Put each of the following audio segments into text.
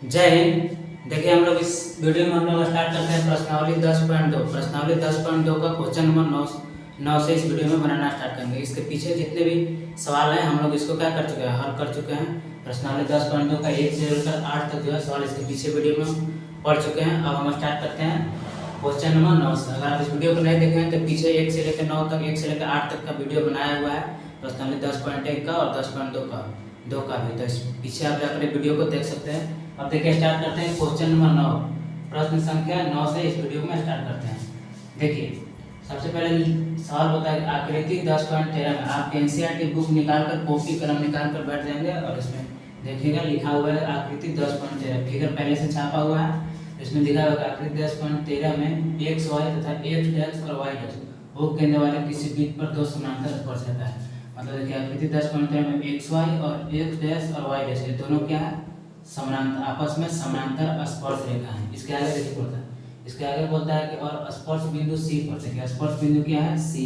जय हिंद। देखिए हम लोग इस वीडियो में हम लोग स्टार्ट करते हैं प्रश्नावली 10.2। प्रश्नावली 10.2 का क्वेश्चन नंबर 9 से इस वीडियो में बनाना स्टार्ट करेंगे। इसके पीछे जितने भी सवाल हैं हम लोग इसको क्या कर चुके हैं, हल कर चुके हैं। प्रश्नावली 10.2 का 1 से लेकर 8 तक जो है सवाल इसके पीछे वीडियो में पढ़ चुके हैं। अब हम स्टार्ट करते हैं क्वेश्चन नंबर 9 से। अगर आप इस वीडियो को नहीं देखे हैं तो पीछे 1 से लेकर 9 तक, 1 से लेकर 8 तक का वीडियो बनाया हुआ है प्रश्नावली 10.1 का और 10.2 का, दो का भी। तो इस पीछे आप जाकर वीडियो को देख सकते हैं। अब देखिए स्टार्ट करते हैं क्वेश्चन नंबर 9, प्रश्न संख्या 9 से इस वीडियो में स्टार्ट करते हैं। देखिए सबसे पहले सवाल होता है आकृति 10.13 में आप एनसीईआरटी बुक निकालकर कॉपी कलम निकाल कर बैठ जाएंगे और इसमें देखिएगा लिखा हुआ है आकृति 10.13, फिगर पहले से छापा हुआ है। इसमें लिखा हुआ है आकृति 10.13 में एक्स वाई तथा एक्स और वाई वो केंद्र वाले किसी वृत्त पर दो समानांतर स्पर्श रहता है। मतलब देखिए आकृति 10.13 में एक्स वाई और एक्स और वाई ये दोनों क्या है, समानांतर, आपस में समानांतर स्पर्श रेखा है। इसके आगे देखिए बोलता है, इसके आगे बोलता है कि और स्पर्श बिंदु सी पर, देखिए स्पर्श बिंदु क्या है सी,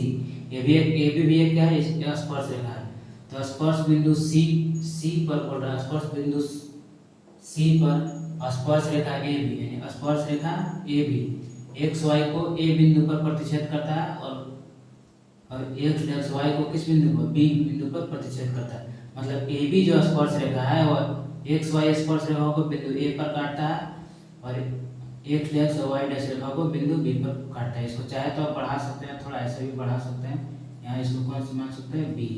ये भी एक क्या है स्पर्श रेखा है। तो स्पर्श बिंदु सी पर बोल रहा है, स्पर्श बिंदु सी पर स्पर्श रेखा ए बी, यानी स्पर्श रेखा ए बी एक्स वाई को ए बिंदु पर प्रतिच्छेद करता है और एक्स वाई को किस बिंदु पर, बी बिंदु पर प्रतिच्छेद करता है। मतलब ए बी जो स्पर्श रेखा है वह एक्स वाई स्पर्श रेखा को बिंदु ए पर काटता है और एक्स और वाई डैश रेखा को बिंदु बी पर काटता है। इसको चाहे तो आप बढ़ा सकते हैं, थोड़ा ऐसे भी बढ़ा सकते हैं। यहाँ इसको कौन सा मान सकते हैं, बी,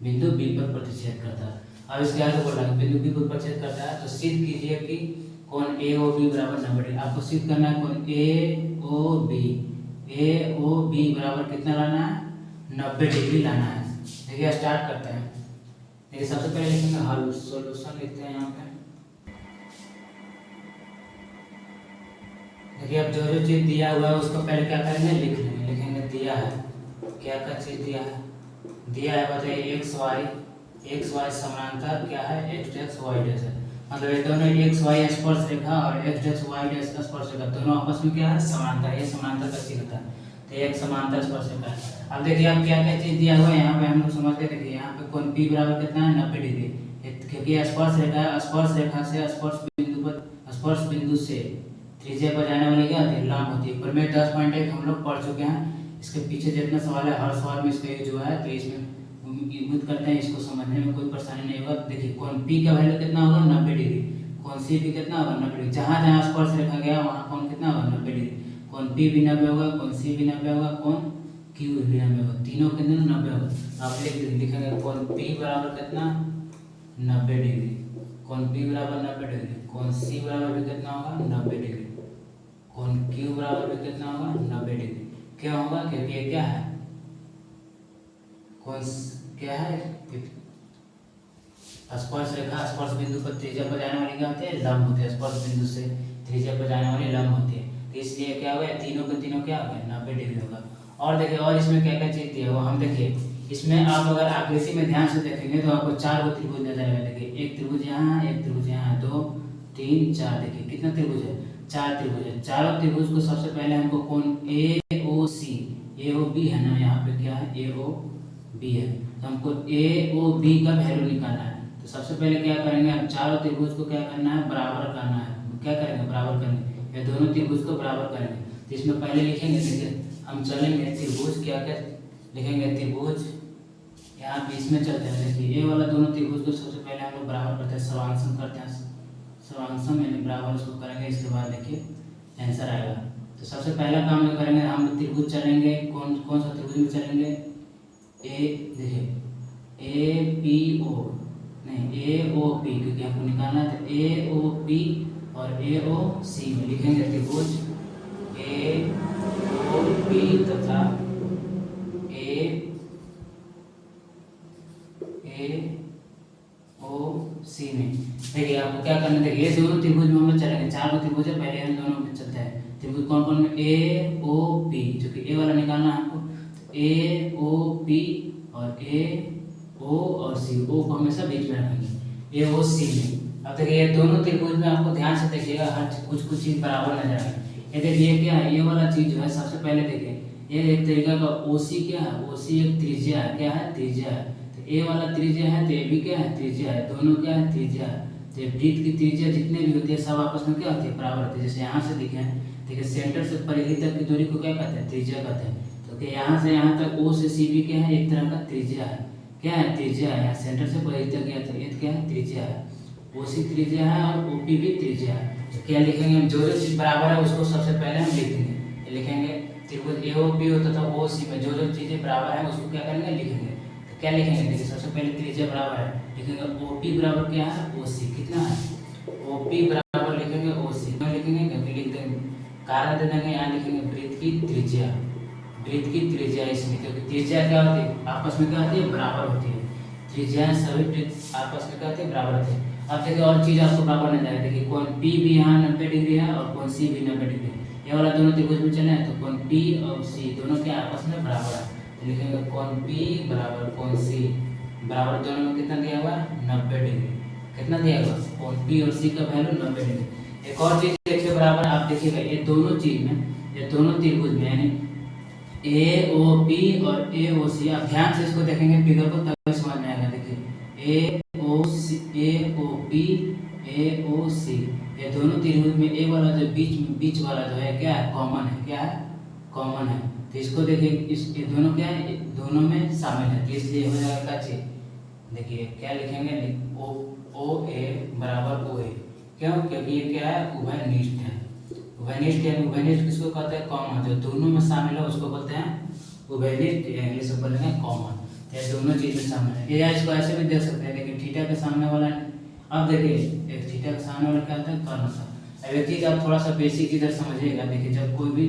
बिंदु बी पर प्रतिच्छेद करता है। अब इसके आगे बोल रहा है बिंदु बी पर प्रतिच्छेद करता है तो सिद्ध कीजिए कि कोण ए ओ बी बराबर 90 डिग्री। आपको सिद्ध करना है कोण ए ओ बी बराबर कितना लाना है, 90 डिग्री लाना है। देखिए स्टार्ट करते हैं। देखिए सबसे पहले लिखेंगे हल, सॉल्यूशन लिखते हैं यहाँ पे। देखिए अब जो चीज दिया हुआ है उसको पहले क्या करेंगे, लिख लेंगे। लिखेंगे दिया है, क्या चीज दिया है, दिया है बताइए एक्स वाई समानांतर क्या है, एक्स वाई डैश है। मतलब ये दोनों एक्स वाई स्पर्श रेखा और एक्स वाई डैश स्पर्श रेखा दोनों आपस में क्या है, समानांतर। ये समानांतर का चिन्ह होता है, तो एक समांतर स्पर्श रेखा है। अब देखिए आप क्या चीज दिया हुआ है यहाँ पे हम लोग समझते हैं। देखिए यहाँ पे कोण P बराबर कितना है, 90 डिग्री, क्योंकि स्पर्श रेखा है। स्पर्श रेखा से स्पर्श बिंदु से त्रिज्या पर जाने वाली क्या होती है, लंब होती है। प्रमेय 10.1 हम लोग पढ़ चुके हैं। इसके पीछे जितना सवाल है हर सवाल में इसका यूज हुआ है, तो इसमें उम्मीद करते हैं इसको समझने में कोई परेशानी नहीं होगा। देखिए कोण P का वैल्यू कितना होगा, 90 डिग्री। कोण C भी कितना होगा, 90 डिग्री। जहाँ जहाँ स्पर्श रेखा गया वहाँ कोण कितना होगा, 90 डिग्री। कोण P भी 90 होगा, कोण C भी 90 होगा, कोण Q भी 90 होगा, तीनों के अंदर 90 होगा। आप लिखेंगे कोण P बराबर कितना, 90 डिग्री। कोण P बराबर 90 डिग्री। कोण C बराबर भी कितना होगा, 90 डिग्री। कोण Q बराबर भी कितना होगा, 90 डिग्री। क्या होगा, क्योंकि ये क्या है, कोण क्या है, स्पर्श रेखा स्पर्श बिंदु पर त्रिज्या पर जाने वाली क्या होती है, लंब होती है। स्पर्श बिंदु से त्रिज्या पर जाने वाली लंब होती है, तो इसलिए क्या होगा, तीनों के तीनों क्या होगा, 90 डिग्री होगा। और देखिए और इसमें क्या चीज दी है वो हम देखिए। इसमें आप अगर आकृति में ध्यान से देखेंगे तो आपको 4 गो त्रिभुज नजर आएगा। देखिए एक त्रिभुज यहाँ है, एक त्रिभुज यहाँ है, 2 3 4। देखिए कितना त्रिभुज है, 4 त्रिभुज है। चारों त्रिभुज को सबसे पहले हमको कोण ए ओ बी है ना, यहाँ पे क्या है, ए ओ बी है, तो हमको ए ओ बी का वैल्यू निकालना है। तो सबसे पहले क्या करेंगे, हम चारों त्रिभुज को क्या करना है, बराबर करना है। क्या करेंगे, बराबर करेंगे, ये दोनों त्रिभुज को बराबर करेंगे। तो इसमें पहले लिखेंगे, देखिए हम चलेंगे त्रिभुज, क्या लिखेंगे, त्रिभुज यहाँ पे इसमें चलते हैं। देखिए ये वाला दोनों त्रिभुज को सबसे पहले हम लोग बराबर करते हैं, सर्वांशम करते हैं। सर्वांशम यानी बराबर उसको करेंगे, इसके बाद देखिए आंसर आएगा। तो सबसे पहला काम जो करेंगे, हम त्रिभुज चलेंगे, कौन सा त्रिभुज में चलेंगे, देखिए ए पी ओ नहीं, ए ओ पी, क्योंकि हमको निकालना है। तो ए ओ पी और ए ओ सी में लिखेंगे त्रिभुज ए ओ पी तथा ए ओ सी में। देखिए आपको क्या करना है, देखिए ये दोनों त्रिभुज में हम लोग चलेंगे। 4 गो त्रिभुज है, पहले हम दोनों में चलते हैं। त्रिभुज कौन कौन में, ए ओ पी, जो कि ए वाला निकालना है हमको। ए ओ पी और ए ओ और सी, ओ को हमेशा बीच में रखेंगे, ए ओ सी में। अब देखिए ये दोनों त्रिभुज में आपको ध्यान से देखिएगा, हर कुछ चीज बराबर नजर आएगा। ये देखिए क्या है, ये वाला चीज जो है सबसे पहले देखिए ये एक तरीका का ओसी क्या है, ओसी एक त्रिज्या है, क्या है, त्रिज्या है। तो ए वाला त्रिज्या है, तो ए भी क्या है, त्रिज्या है, दोनों क्या है, त्रिज्या है। तो वृत्त की त्रिज्या जितने भी होती है सब आपस में क्या होती है, बराबर होती है। जैसे यहाँ से देखें, देखिए सेंटर से परिधि तक की दूरी को क्या कहते हैं, त्रिज्या कहते हैं। तो कि यहाँ से यहाँ तक ओ से सी भी क्या है, एक तरह का त्रिज्या है। क्या है, त्रिज्या है। सेंटर से परिधि तक गया तो ये क्या है, त्रिज्या है। ओ सी त्रिज्या है और ओ पी भी त्रिज्या है। तो क्या लिखेंगे हम, जो जो चीज़ बराबर है उसको सबसे पहले हम लिख देंगे। लिखेंगे त्रिभुज ए ओ पी होता था ओ सी में जो जो चीज़ें बराबर है उसको क्या करेंगे, लिखेंगे। तो क्या लिखेंगे, देखिए सबसे पहले त्रिज्या बराबर है, लिखेंगे ओ पी बराबर क्या है, ओ सी। कितना है, ओ पी बराबर लिखेंगे ओ सी में लिखेंगे, क्योंकि लिख देंगे कारण दे देंगे, यहाँ लिखेंगे वृत्त की त्रिज्या। वृत्त की त्रिज्या इसमें, क्योंकि त्रिज्या क्या होती है, आपस में क्या होती है, बराबर होती है। त्रिज्या सभी आपस में क्या होती है, बराबर होती है। अब देखिए और चीज़ आपको बराबर नहीं जाएगा। देखिए कोण पी भी यहाँ 90 डिग्री है और कोण सी भी 90 डिग्री है। ये वाला दोनों त्रिभुज में चले हैं तो कोण पी और सी दोनों के आपस में बराबर है। तो लिखेंगे कोण पी बराबर कोण सी बराबर, दोनों में कितना दिया हुआ है, 90 डिग्री। कितना दिया हुआ, कोण पी और सी का वैल्यू 90 डिग्री। एक और चीज देखिए बराबर, आप देखिएगा ये दोनों चीज में, ये दोनों त्रिभुज में यानी ए ओ पी और ए ओ सी, आप ध्यान से इसको देखेंगे फिगर को तभी समझ में आएगा। देखिए ए ओ पी ए ओ सी, ये दोनों त्रिभुज में ए वाला जो बीच वाला जो है क्या है, कॉमन है। क्या है, कॉमन है। तो इसको देखिए, इस ये दोनों क्या है, दोनों में शामिल है। तो इसलिए हो जाएगा क्या चीज, देखिए क्या लिखेंगे, ओ ए बराबर ओ ए। क्यों, क्योंकि ये क्या है, उभयनिष्ठ है। उभयनिष्ठ यानी उभयनिष्ठ किसको कहते हैं, कॉमन। जो दोनों में शामिल है उसको बोलते हैं उभयनिष्ठ, या इंग्लिश में बोलेंगे कॉमन। ये दोनों चीज में शामिल है। या इसको ऐसे भी देख सकते हैं, लेकिन थीटा के सामने वाला, अब देखिए एक थीटा के सामने वाला क्या होता है, कर्ण होता है। अब एक चीज आप थोड़ा सा बेसिक इधर समझिएगा। देखिए जब कोई भी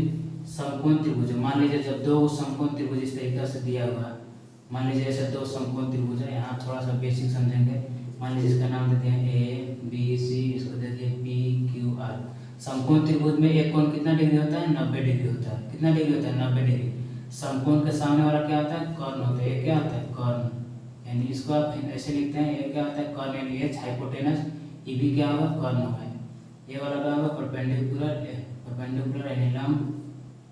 समकोण त्रिभुज, मान लीजिए जब दो समकोण त्रिभुज इस तरीके से दिया हुआ है, मान लीजिए ऐसे दो समकोण त्रिभुज है, यहाँ थोड़ा सा बेसिक समझेंगे। मान लीजिए इसका नाम देते हैं ए बी सी, इसको देते हैं पी क्यू आर। समकोण त्रिभुज में एक कोण कितना डिग्री होता है, 90 डिग्री होता है। कितना डिग्री होता है, 90 डिग्री। समकोण के सामने वाला क्या होता है, कर्ण होता है। ये क्या होता है, कर्ण, यानी इसको आप ऐसे लिखते हैं, ये क्या होता है, कर्ण, यानी एच हाइपोटेनस, ये भी क्या होगा, कर्ण होगा। ये वाला क्या होगा, परपेंडिकुलर, परपेंडिकुलर यानी लंब,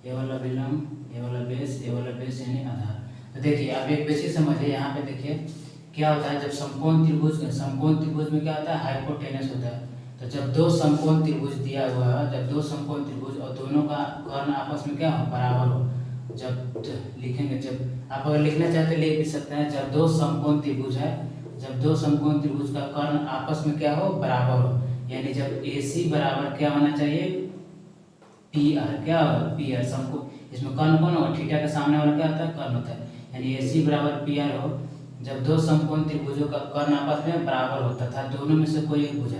ये वाला विलंब, ये वाला बेस, ये वाला बेस यानी आधार। तो देखिए आप एक बेसिक समझिए, यहाँ पे देखिए क्या होता है, जब समकोण त्रिभुज में क्या होता है, हाइपोटेनस होता है। तो जब दो समकोण त्रिभुज दिया हुआ है, जब दो समकोण त्रिभुज और दोनों का कर्ण आपस में क्या हो, बराबर हो, जब लिखेंगे, जब आप अगर लिखना चाहते लिख भी सकते हैं, जब दो समकोण त्रिभुज है, जब दो समकोण त्रिभुज का कर्ण आपस में क्या हो, बराबर हो, यानी जब AC बराबर क्या होना चाहिए, PR। क्या होगा, PR समकोण, इसमें कर्ण कौन होगा, थीटा के सामने वाला क्या होता है, कर्ण होता है। यानी AC बराबर PR हो, जब दो समकोण त्रिभुजों का कर्ण आपस में बराबर हो तथा दोनों में से कोई एक भुजा,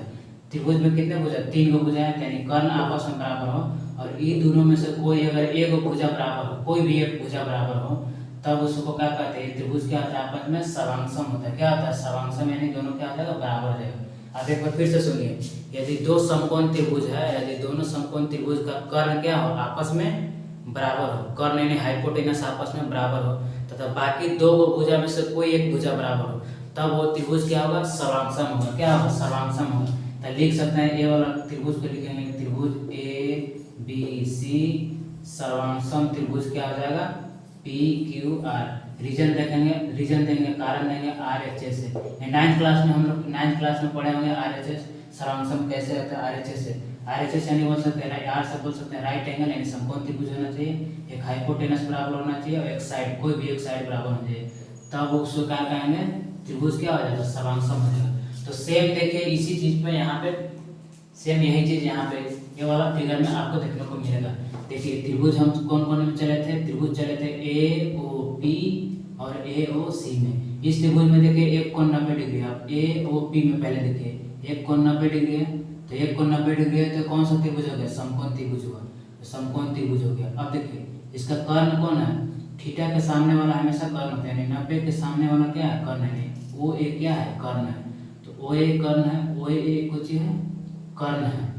त्रिभुज में कितने भुजा, 3 गो भुजा है, यानी कर्ण आपस में बराबर हो और ये दोनों में से कोई अगर एक भुजा बराबर हो, कोई भी एक भुजा बराबर हो, तब उसको क्या कहते हैं, त्रिभुज क्या होता है, आपस में सर्वांगसम होता है। क्या होता है, सर्वांगसम, यानी दोनों क्या हो जाएगा, बराबर हो जाएगा। अब एक बार फिर से सुनिए, यदि दो समकोण त्रिभुज है, यदि दोनों समकोण त्रिभुज का कर्ण क्या हो, आपस में बराबर हो, कर्ण यानी हाइपोटेनस आपस में बराबर हो, तथा बाकी दो भुजा में से कोई एक भुजा बराबर हो, तब वो त्रिभुज क्या होगा, सर्वांगसम होगा। क्या होगा, सर्वांगसम होगा। तो लिख सकते हैं, ये वाला त्रिभुज को लिखेंगे, त्रिभुज ABC सर्वांगसम त्रिभुज क्या हो जाएगा, PQR। रीजन देखेंगे, रीजन देंगे, कारण देंगे RHS से। 9th क्लास में हम लोग 9th क्लास में पढ़े होंगे RHS सर्वांगसम कैसे होता है। RHS से, RHS यानी बोल सकते हैं, R से बोल सकते हैं राइट एंगल, यानी समकोण त्रिभुज होना चाहिए, एक हाइपोटेनस बराबर होना चाहिए और एक साइड, कोई भी एक साइड बराबर होना चाहिए, तब उसको क्या कहेंगे, त्रिभुज क्या हो जाएगा, सर्वांगसम हो जाएगा। तो सेम देखिए इसी चीज पे यहाँ पे सेम यही चीज यहाँ पे ये वाला फिगर में आपको देखने को मिलेगा। देखिए त्रिभुज हम कौन कौन में चले थे, त्रिभुज चले थे AOP और AOC में। इस त्रिभुज में देखिए एक कोण 90 डिग्री, आप AOP में पहले देखिए एक कोण 90 डिग्री है, तो एक कोण 90 डिग्री है तो कौन सा त्रिभुज हो गया, समकोण त्रिभुज हुआ, तो समकोण त्रिभुज हो गया। अब देखिए इसका कर्ण कौन है, थीटा के सामने वाला हमेशा कर्ण होता है, यानी 90 के सामने वाला क्या है, कर्ण है, OA क्या है, कर्ण है। तो OA कर्ण है, OA कुछ है, कर्ण है।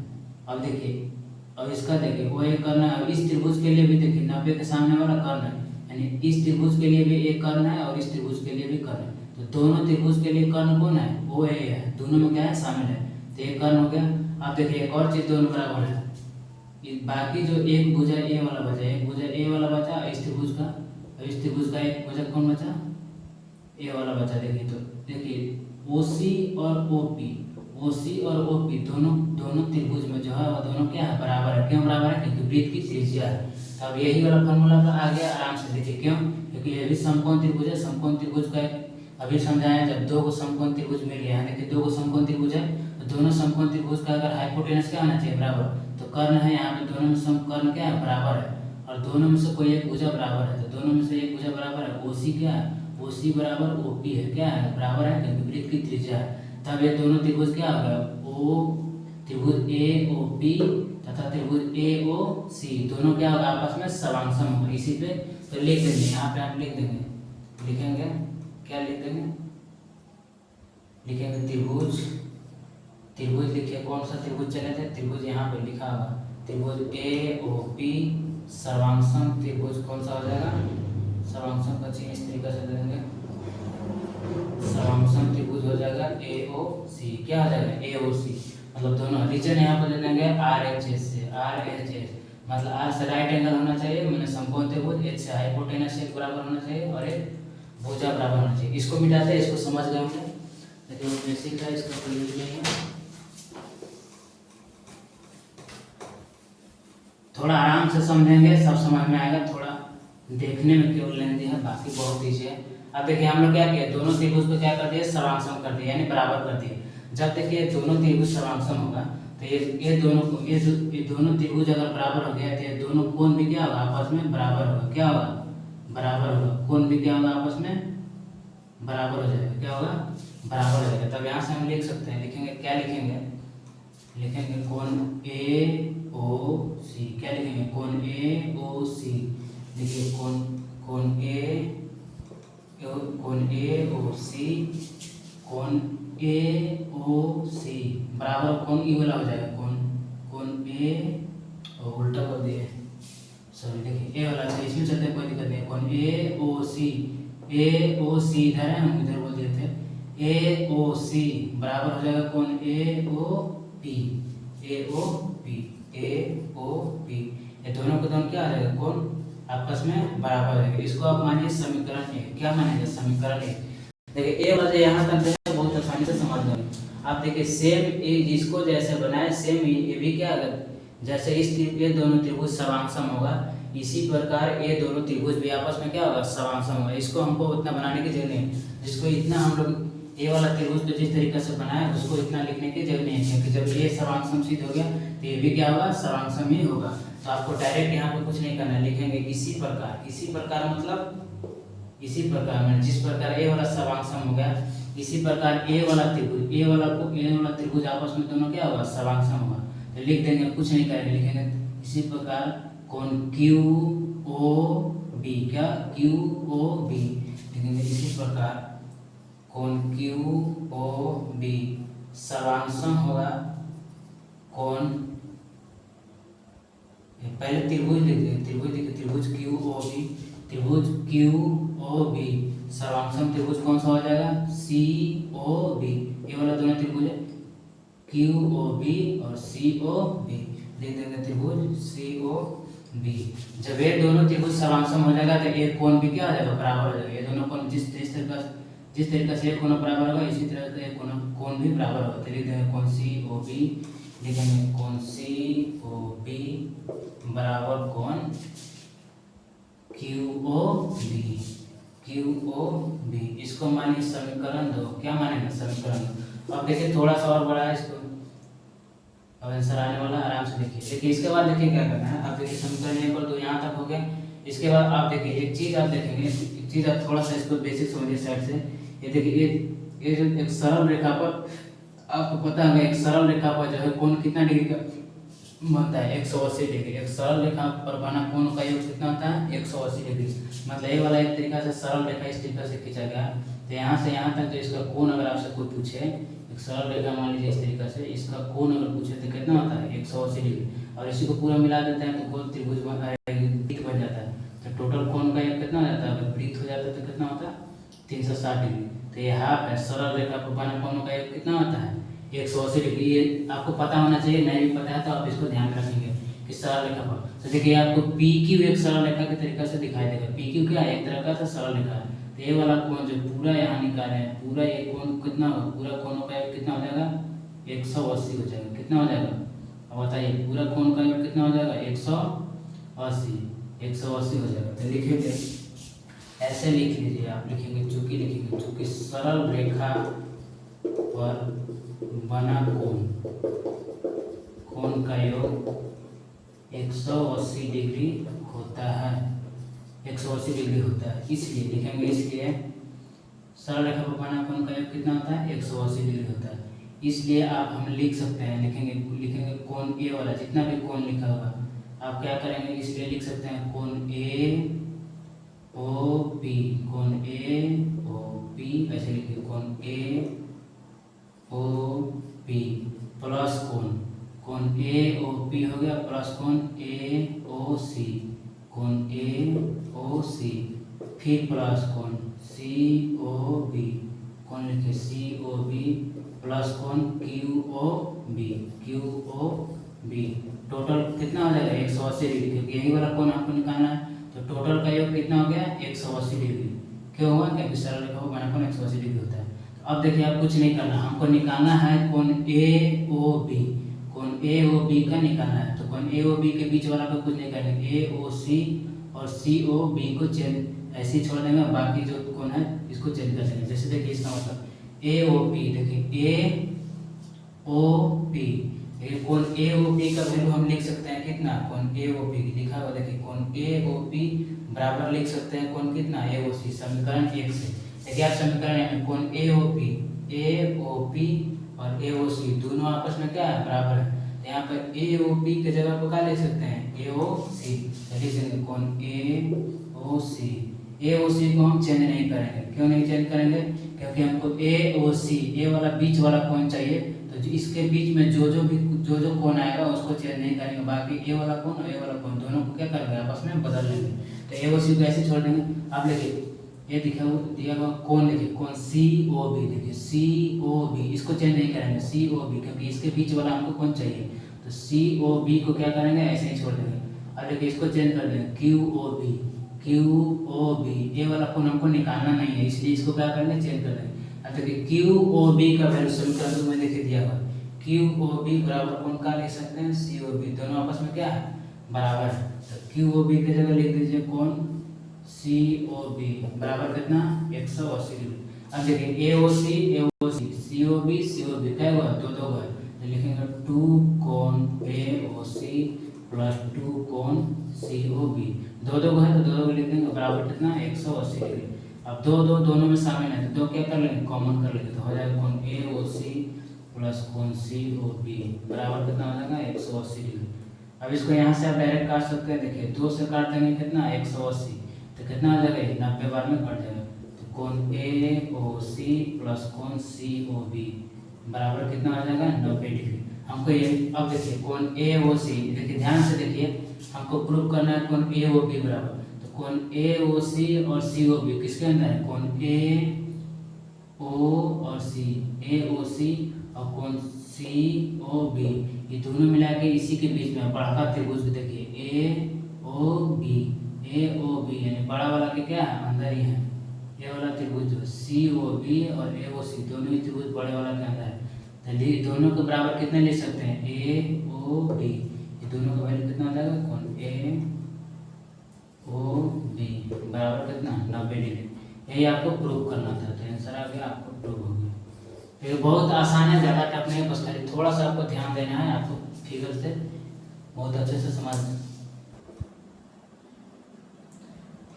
अब देखिए, अब इसका देखिए OA कर्ण है, अब इस त्रिभुज के लिए भी देखिए 90 के सामने वाला कर्ण है, यानी इस त्रिभुज के लिए भी एक कर्ण है और इस त्रिभुज के लिए भी कर्ण है। तो दोनों त्रिभुज के लिए कर्ण कौन है, OA है, दोनों में क्या है, शामिल है, तो एक कर्ण हो गया। अब देखिए एक और चीज, दोनों बराबर है, बाकी जो एक भुजा A वाला बचा, एक भुजा A वाला बचा इस त्रिभुज का, और इस त्रिभुज का एक भुजा कौन बचा, A वाला बचा। देखिए तो देखिए OC और OP, OC और OP दोनों त्रिभुज में जो है वो दोनों क्या है, बराबर है। क्यों बराबर है? क्योंकि वृत्त की त्रिज्या है। तो अब यही वाला फार्मूला आ गया आराम से देखिए। क्यों? क्योंकि ये भी समकोण त्रिभुज है। समकोण त्रिभुज का अभी समझाया, जब दो को समकोण त्रिभुज मिल गया है, देखिए दो को समकोण त्रिभुज है तो दोनों समकोण त्रिभुज का अगर हाइपोटेनस क्या होना चाहिए, बराबर। तो कर्ण है यहाँ पे, दोनों में समकर्ण क्या है, बराबर है। और दोनों में से कोई एक भुजा बराबर है, तो दोनों में से एक भुजा बराबर है। OC क्या है, OC बराबर OP है। क्या है, बराबर है, क्योंकि वृत्त की त्रिज्या है। तब ये दोनों त्रिभुज क्या हो गया, त्रिभुज AOP तथा त्रिभुज AOC दोनों क्या होगा, आपस में समांसम होगा। इसी पे तो लिख देंगे, यहाँ पे आप लिख देंगे, लिखेंगे क्या लिख देंगे, लिखेंगे त्रिभुज लिखिए। कौन सा त्रिभुज चले थे, त्रिभुज यहाँ पे लिखा होगा, त्रिभुज AOP सर्वांगसम त्रिभुज कौन सा हो जाएगा, सर्वांगसम का चिन्ह इस तरीके से देंगे, सर्वांगसम त्रिभुज हो जाएगा AOC। क्या हो जाएगा, AOC। मतलब दोनों रीजन यहाँ पर दे देंगे RHS से, RHS मतलब R से राइट एंगल होना चाहिए, मैंने समकोण त्रिभुज, H से हाइपोटेनस एक बराबर होना चाहिए और एक भुजा बराबर होना चाहिए। इसको मिटाते हैं, इसको समझ गए होंगे, लेकिन वो बेसिक है, इसका कोई यूज नहीं है। थोड़ा आराम से समझेंगे, सब समझ में आएगा। थोड़ा देखने में केवल लेंदी है, बाकी बहुत ईजी है। अब देखिए हम लोग क्या किया, दोनों त्रिभुज को क्या कर दिए, समांसम कर दिया, यानी बराबर कर दिए। जब देखिए दोनों त्रिभुज समांसम होगा तो ये दोनों त्रिभुज अगर बराबर हो गया तो ये दोनों कोण भी क्या होगा, आपस में बराबर होगा। क्या होगा, बराबर होगा। कोण भी क्या होगा, आपस में बराबर हो जाएगा। क्या होगा, बराबर हो जाएगा। तब यहाँ से हम लिख सकते हैं, लिखेंगे क्या लिखेंगे, लिखेंगे कोण AOC। क्या लिखेंगे, कोण AOC। देखिए कोण AOC बराबर कोण ई वाला हो जाएगा, कोण A और उल्टा कर दिए, सॉरी देखिए A वाला है इसमें चलते हैं, कोई दिक्कत नहीं। कोण AOC इधर है, हम इधर बोल दिए थे, AOC बराबर हो जाएगा कोण AOP। ये दोनों के दोनों क्या आ जाएगा, कोण आपस में बराबर है। इसको आप मानिए समीकरण 1। क्या मानेंगे, समीकरण 1। देखिए A वाला यहाँ तक है, बहुत आसानी से समझ गए आप। देखिए सेम इसको जैसे बनाए, सेम ये भी क्या अगर जैसे ये दोनों त्रिभुज समांसम होगा, इसी प्रकार ये दोनों त्रिभुज भी आपस में क्या होगा, समांसम होगा। इसको हमको उतना बनाने की जरूरत नहीं, जिसको इतना हम लोग ये वाला त्रिभुज को जिस तरीके से बनाया उसको इतना लिखने की जरूरत नहीं है, क्योंकि जब ये सर्वांगसम सिद्ध हो गया तो ये भी क्या होगा, सर्वांगसम ही होगा। तो आपको डायरेक्ट यहाँ पे कुछ नहीं करना, लिखेंगे इसी प्रकार मतलब इसी प्रकार में जिस प्रकार ए वाला सर्वांगसम हो गया, इसी प्रकार ए वाला त्रिभुज आपस में दोनों क्या होगा, सर्वांगसम होगा। तो लिख देंगे, कुछ नहीं करेंगे, लिखेंगे इसी प्रकार कोण QOB। क्या, QOB लिखेंगे इसी प्रकार कोण QOB सर्वांगसम होगा कोण, पहले त्रिभुज लिख देंगे, त्रिभुज QOB सर्वांगसम त्रिभुज कौन सा हो जाएगा, COB। ये वाला दोनों त्रिभुज है QOB और COB, लिख देंगे त्रिभुज COB। जब ये दोनों त्रिभुज सर्वांगसम हो जाएगा तो एक कोण भी क्या हो जाएगा, बराबर हो जाएगा। ये दोनों कोण जिस तरीके से एक कोण बराबर होगा, इसी तरह से एक कोण भी बराबर होगा। तो लिख देंगे कोण COB, लिखेंगे कोण COB बराबर कोण QOB। इसको मानिए समीकरण 2। क्या मानेंगे, समीकरण 2। अब देखिए थोड़ा सा और बड़ा है, इसको अब आंसर आने वाला, आराम से देखिए। इसके बाद देखिए क्या करना है। अब देखिए समीकरण 1 और 2 यहाँ तक हो गया। इसके बाद आप देखिए एक चीज आप देखेंगे, एक चीज आप थोड़ा सा इसको बेसिक समझिए साइड से। ये देखिए ये जो एक सरल रेखा पर आपको पता है, एक सरल रेखा पर जो है कोण कितना डिग्री का बनता है, 180 डिग्री। एक सरल रेखा पर बना कोण का योग कितना होता है, 180 डिग्री। मतलब ये वाला एक तरीका से सरल रेखा इस तरीके से खींचा गया। तो यहाँ से यहाँ तक तो इसका कोण अगर आपसे कोई पूछे, एक सरल रेखा मान लीजिए इस तरीके से, इसका कोण अगर पूछे तो कितना होता है, 180 डिग्री। और इसी को पूरा मिला देते हैं तो कोण त्रिभुज बन जाता है। तो टोटल कोण का योग कितना हो जाता है, अगर वृत्त हो जाता है तो कितना होता है, 360 डिग्री। तो ये हाफ है, सरल रेखा पर बना कोण का योग कितना होता है, 180 डिग्री। ये आपको पता होना चाहिए, नहीं भी पता है तो आप इसको ध्यान रखेंगे कि सरल रेखा पर। तो देखिए आपको PQ एक सरल रेखा के तरीके से दिखाई देगा। PQ क्या है, एक तरह का सरल रेखा है। तो ये वाला कोण जो पूरा यहाँ निकाले हैं, पूरा ये कोण कितना होगा, पूरा कोणों का योग कितना हो जाएगा, 180 हो जाएगा। कितना हो जाएगा अब बताइए, पूरा कोण का योग कितना हो जाएगा 180, 180 हो जाएगा। तो लिखेंगे ऐसे लिख लीजिए आप, लिखेंगे चूंकि, लिखेंगे चूंकि सरल रेखा पर बना कोण का योग 180 डिग्री होता है, 180 डिग्री होता है। इसलिए लिखेंगे, इसलिए सरल रेखा पर बना कोण का योग कितना होता है 180 डिग्री होता है। इसलिए आप हम लिख सकते हैं, लिखेंगे कोण ए वाला जितना भी कोण लिखा होगा आप क्या करेंगे, इसलिए लिख सकते हैं कोण ए ओ पी, कोण ए ओ पी ऐसे लिखिए, कोण ए ओ पी प्लस कोण ए ओ पी हो गया प्लस कोण ए ओ सी, कोण ए ओ सी, फिर प्लस कोण सी ओ बी, कोण लिखिए सी ओ बी प्लस कोण Q O B, Q O B. Total कितना हो जाएगा 180 डिग्री, क्योंकि यही वाला कोण आपको निकालना है। तो टोटल का योग कितना हो गया 180 डिग्री। क्यों हुआ, क्योंकि सरल रेखा को बना कोण 180 डिग्री होता है। तो अब देखिए आप कुछ नहीं करना, हमको निकालना है कोण ए ओ बी, कोण ए ओ बी का निकालना है। तो कोण ए ओ बी के बीच वाला को कुछ नहीं करेंगे, ए ओ सी और सी ओ बी को चेंज ऐसे ही छोड़ देंगे, बाकी जो कोण है इसको चेंज कर देंगे। जैसे देखिए इसका मतलब ए ओ पी, देखिए ए ओ पी, देखिए कोण ए ओ पी का वैल्यू हम लिख सकते हैं कितना, कोण ए ओ पी लिखा हुआ देखिए, कोण ए ओ पी बराबर लिख सकते हैं कोण कितना ए ओ सी, समीकरण 1 से। देखिए आप समीकरण कोण ए ओ पी और ए ओ सी दोनों आपस में क्या है बराबर है। तो यहाँ पर ए ओ पी के जगह पर क्या लिख सकते हैं ए ओ सी, लिख देंगे कोण ए ओ सी। ए ओ सी को हम चेंज नहीं करेंगे, क्यों नहीं चेंज करेंगे, क्योंकि हमको ए ओ सी ए वाला बीच वाला कोण चाहिए। तो जो इसके बीच में जो कोण आएगा उसको चेंज नहीं करेंगे, बाकी ए वाला कोण और ए वाला कोण दोनों को क्या करेंगे आपस में बदल लेंगे। तो ए ओ सी को ऐसे छोड़ देंगे। अब देखिए ये दिया हुआ कोण, देखिए कोण सी ओ बी, देखिए सी ओ बी इसको चेंज नहीं करेंगे सी ओ बी, क्योंकि इसके बीच वाला हमको कोण चाहिए। तो सी ओ बी को क्या करेंगे ऐसे ही छोड़ देंगे। अब देखिए इसको चेंज कर देंगे Q O B, Q O B ये वाला कोण हमको निकालना नहीं है, इसलिए इसको क्या करेंगे चेंज कर देंगे। अब देखिए क्यू ओ बी का वैल्यू समीकरण में देखिए दिया हुआ क्यू ओ बी बराबर कोण का लिख सकते हैं सी ओ बी, दोनों आपस में क्या है बराबर है। तो क्यू ओ बी की जगह लिख दीजिए कोण सी ओ बी बराबर कितना 180 डिग्री। अब देखिए ए ओ सी सी ओ बी क्या हुआ दो हुआ, तो लिखेंगे 2 कोण ए ओ सी प्लस 2 कोण सी ओ बी, दो है तो दो लिख देंगे बराबर कितना 180 डिग्री। अब दोनों में शामिल है तो दो क्या कर लेंगे कॉमन कर लेंगे, तो हो जाएगा कोण ए ओ सी प्लस कोण सी ओ बी बराबर कितना हो जाएगा 180 डिग्री। अब इसको यहाँ से आप डायरेक्ट काट सकते हैं, देखिए 2 से काट देंगे कितना 180, तो कितना आ जाएगा 90 बार में कट जाएगा। तो कोण ए ओ सी प्लस कोण सी ओ बी बराबर कितना आ जाएगा 90 डिग्री। हमको ये अब देखिए कोण ए ओ सी, देखिए ध्यान से देखिए हमको प्रूव करना है कोण ए ओ बी बराबर, तो कोण ए ओ सी और सी ओ बी किसके अंदर है कोण ए ओ और सी, ए ओ सी और कोण सी ओ बी ये दोनों मिला के इसी के बीच में बड़ा त्रिभुज देखिए ए ओ बी यानी बड़ा वाला के क्या है अंदर ही है, ये वाला त्रिभुज जो सी ओ बी और ए ओ सी दोनों ही त्रिभुज बड़े वाला के अंदर है। तो दोनों के बराबर कितने ले सकते हैं ए ओ बी, ये दोनों का वैल्यू कितना आ जाएगा कोण ए ओ बी बराबर कितना 90 डिग्री। यही आपको प्रूव करना था, तो आंसर आ गया आपको प्रूव हो गया। ये बहुत आसान है, ज़्यादा टफ नहीं है, बस खाली थोड़ा सा आपको ध्यान देना है, आपको फिगर से बहुत अच्छे से समझ।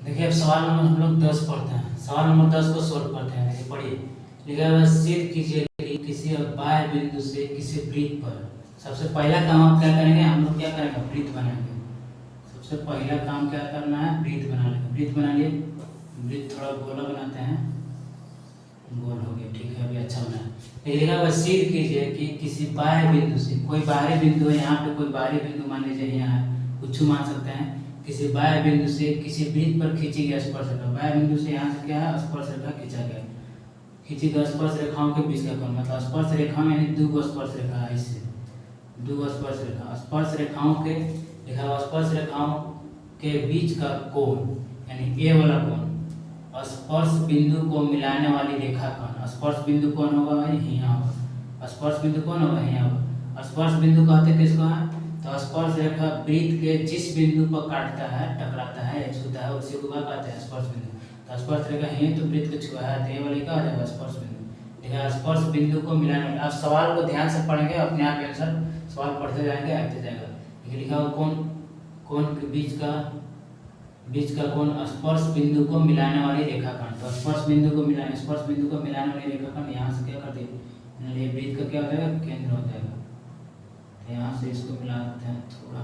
देखिए अब सवाल नंबर हम लोग 10 पढ़ते हैं, सवाल नंबर 10 को सोल्व करते हैं। देखिए पढ़िए, लिखा हुआ सिद्ध कीजिए कि किसी बाह्य बिंदु से किसी वृत्त पर, सबसे पहला काम आप क्या करेंगे हम लोग क्या करेंगे वृत्त बनाएंगे। सबसे पहला काम क्या करना है वृत्त बना लेंगे, वृत्त बना लिए, वृत्त थोड़ा गोला बनाते हैं, गोल हो गया ठीक है, अभी अच्छा बना है। लिखा हुआ सिद्ध कीजिए कि किसी बाह्य बिंदु से, कोई बाहरी बिंदु है यहाँ पे, कोई बाहरी बिंदु मान लीजिए यहाँ है, कुछ मान सकते हैं, किसी बाह्य बिंदु से किसी वृत्त पर खींची गई स्पर्श रेखा, बाह्य बिंदु से यहाँ से क्या है स्पर्श रेखा खींचा गया, खींची गई स्पर्श रेखाओं के बीच का कोण, मतलब स्पर्श रेखा में यानी 2 स्पर्श रेखा है, इससे 2 स्पर्श रेखा, स्पर्श रेखाओं के लिखा हुआ स्पर्श रेखाओं के बीच का कोण यानी ए वाला कोण, स्पर्श बिंदु को मिलाने वाली रेखा कौन, स्पर्श बिंदु कौन होगा भाई यहाँ होगा, स्पर्श बिंदु कौन होगा, यहाँ पर स्पर्श बिंदु कहते किसको है, तो स्पर्श रेखा वृत्त के जिस बिंदु पर काटता है, टकराता है, छूता है, उसी को क्या कहते हैं, स्पर्श बिंदु। तो स्पर्श रेखा यही तो वृत्त को छुआ है, तो ये वाली क्या हो जाएगा, स्पर्श बिंदु। ठीक है, स्पर्श बिंदु को मिलाने, आप सवाल को ध्यान से पढ़ेंगे, अपने आप आंसर सवाल पढ़ते जाएंगे, आते जाएगा। लिखा हुआ कौन के बीच का कौन, स्पर्श बिंदु को मिलाने वाली रेखाखंड। तो स्पर्श बिंदु को मिलाने वाली रेखाखंड यहाँ से क्या करती है, ये वृत्त का क्या हो जाएगा, केंद्र हो जाएगा। तो यहाँ से इसको मिला देते हैं थोड़ा,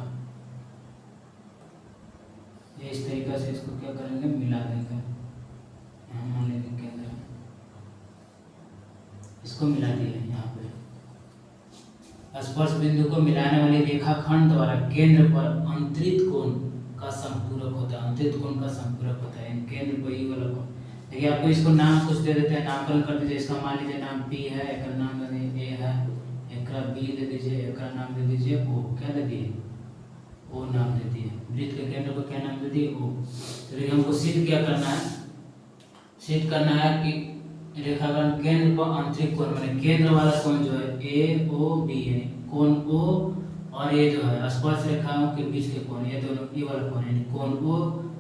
ये इस तरीके से इसको क्या करेंगे, मिला देंगे। यहाँ मान लेंगे केंद्र, इसको मिला दिया यहाँ पे। स्पर्श बिंदु को मिलाने वाली रेखाखंड द्वारा केंद्र पर अंतरित कोण का संपूरक होता है, अंतरित कोण का संपूरक होता है, केंद्र पर ही वाला कोण। देखिए आपको इसको नाम कुछ दे देते हैं, नामकरण कर दीजिए। इसका मान लीजिए नाम P है, एक नाम दे दीजिए A है, एक B दे दीजिए, एक नाम दे दीजिए O, क्या दे दिए, O नाम दे दिए। वृत्त के केंद्र को क्या नाम दे दिए, O। तो हमको सिद्ध क्या करना है, सिद्ध करना है कि रेखाखंड केंद्र पर आंतरिक कोण, माने केंद्र वाला कोण जो है AOB है, कोण O, और ये जो है स्पर्श रेखाओं के बीच के कोण, ये दोनों ये वाला कोण है, कोण O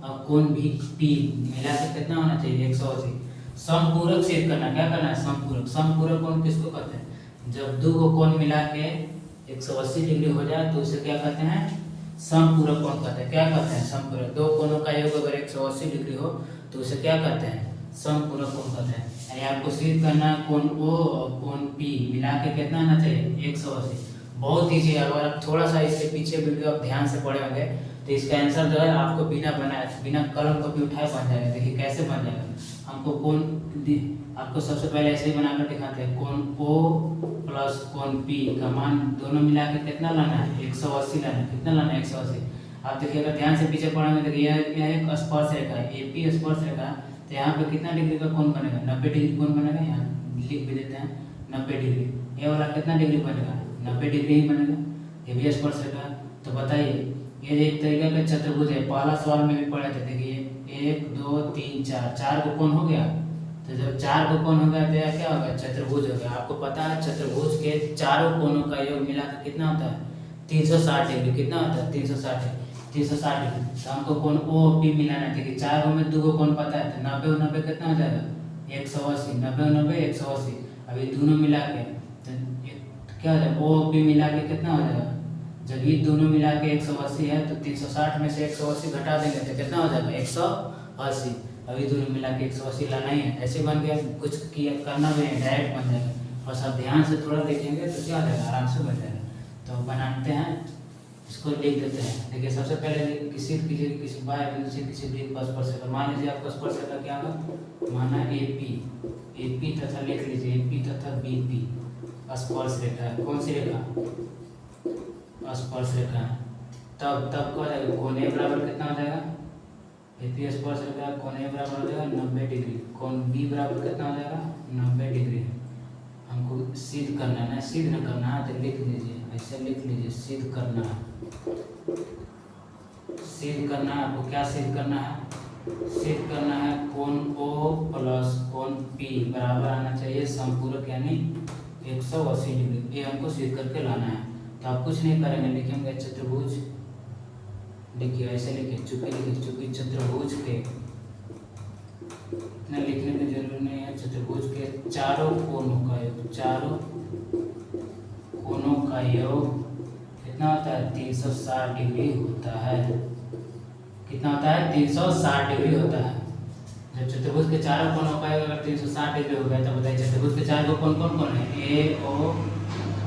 और कोण भी P मिला के कितना होना चाहिए, 180। समपूरक सिद्ध करना, क्या करना है, समपूरक। समपूरक कोण किसको कहते हैं, जब दो को कोण मिला के 180 डिग्री हो जाए तो उसे क्या कहते हैं, समपूरक कोण कहते हैं। क्या कहते हैं, समपूरक। दो कोणों का योग अगर 180 डिग्री हो तो उसे क्या कहते हैं, समपूरक कोण कहते हैं। आपको सिद्ध करना कोण O और कोण P मिला के कितना आना चाहिए, 180। बहुत ईजी है, अगर आप थोड़ा सा इसके पीछे वीडियो आप ध्यान से पढ़े होंगे तो इसका आंसर जो है आपको बिना बनाए, बिना कलम को भी उठाए बन जाएगा। देखिए कैसे बन जाएगा। हमको कोण आपको सबसे पहले ऐसे ही बनाकर दिखाते हैं, कोण O प्लस कोण P का मान दोनों मिला के कितना लाना है, 180 लाना है। कितना लाना है, 180। आप देखिएगा ध्यान से पीछे पढ़ेंगे, देखिए यह एक स्पर्श रेखा है, AP स्पर्श रेखा है, तो यहाँ पे कितना डिग्री का कोण बनेगा, 90 डिग्री कोण बनेगा। यहाँ लिख भी देते हैं 90 डिग्री। ये वाला कितना डिग्री बनेगा, 90 डिग्री ही बनेगा। ये भी स्पर्श रेखा है। तो बताइए, ये एक तरीके का चतुर्भुज है, पहला सवाल में भी पढ़े थे। देखिए 1 2 3 4, 4 को कोण हो गया। तो जब 4 को कोण हो गया तो यह क्या होगा, चतुर्भुज हो गया। आपको पता है चतुर्भुज के चारों कोणों का योग मिलाकर कितना होता है, 360 डिग्री। कितना होता है, 360 डिग्री। तो हमको कोण OP मिलाना है। देखिए 4 में 2 को कोण पता है, तो 90 और 90 कितना हो जाएगा, 180। 90 और 90 180। अभी दोनों मिला के तो क्या हो जाएगा, OP मिला के कितना हो जाएगा, जब ये दोनों मिला के 180 है तो 360 में से 180 घटा देंगे तो कितना हो जाएगा, 180। अभी दोनों मिला के 180 लाना ही है। ऐसे बन गया, कुछ किया करना भी है, डायरेक्ट बन जाएगा। बस आप ध्यान से थोड़ा देखेंगे तो क्या हो जाएगा, आराम से बन जाएगा। तो बनाते हैं, इसको लिख देते हैं। देखिए सबसे पहले किसी बाह्य बिंदु से किसी वृत्त पर स्पर्श रेखा, मान लीजिए आपका स्पर्श रेखा क्या होगा, माना AP तथा लिख लीजिए AP तथा BP स्पर्श रेखा है। कौन सी रेखा, स्पर्श रेखा है। तब क्या हो जाएगा, कोण A बराबर कितना हो जाएगा, AP स्पर्श रेखा कोण A बराबर हो जाएगा 90 डिग्री। कोण B बराबर कितना हो जाएगा, 90 डिग्री। हमको सिद्ध करना है, सिद्ध न करना है तो लिख लीजिए, ऐसे लिख लीजिए, सिद्ध करना है। सिद्ध करना है आपको, क्या सिद्ध करना है, सिद्ध करना है कोण O प्लस कोण P बराबर आना चाहिए समपूरक, यानी 180 डिग्री। ये हमको सिद्ध करके लाना है। तो आप कुछ नहीं करेंगे, लिखेंगे चतुर्भुज। देखिए ऐसे लिखिए, चूंकि चतुर्भुज के, इतना लिखने की जरूरत नहीं है। चतुर्भुज के चारों कोणों का योग, चारों कोणों का योग कितना होता है, 360 डिग्री होता है। कितना होता है, 360 डिग्री होता है। जब चतुर्भुज के चारों कोणों का योग अगर 360 डिग्री हो गया तो बताइए चतुर्भुज के चार कोण कौन कौन है,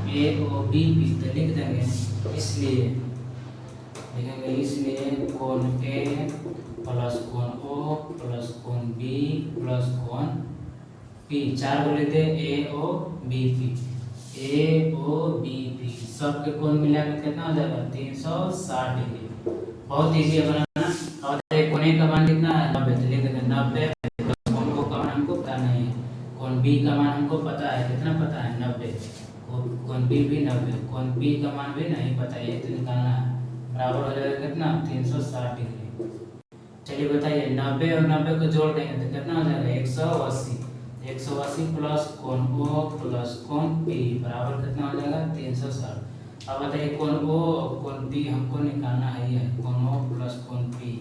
AOB तो लिख देंगे। इसलिए लिखेंगे, इसलिए कोण A प्लस कोण O प्लस कोण B प्लस कोण P, चार को लेते हैं AOBP। सबके कोण मिला के कितना हो जाएगा, 360 डिग्री। बहुत ईजी है बनाना। और कोण A का मान कितना है, 90, तो लिख देंगे 90। कोण को का मान हमको पता नहीं है, कोण B का मान हमको पता है, कितना पता है, 90। कोण B भी 90, कोण P का मान भी नहीं पता है, ये तो निकालना है। बराबर हो जाएगा कितना, 360 डिग्री। चलिए बताइए 90 और 90 को जोड़ देंगे तो कितना हो जाएगा, 180। 180 प्लस कोण ओ प्लस कोण पी बराबर कितना हो जाएगा 360। अब बताइए कोण ओ और कोण पी हमको निकालना है, ये कोण ओ प्लस कोण पी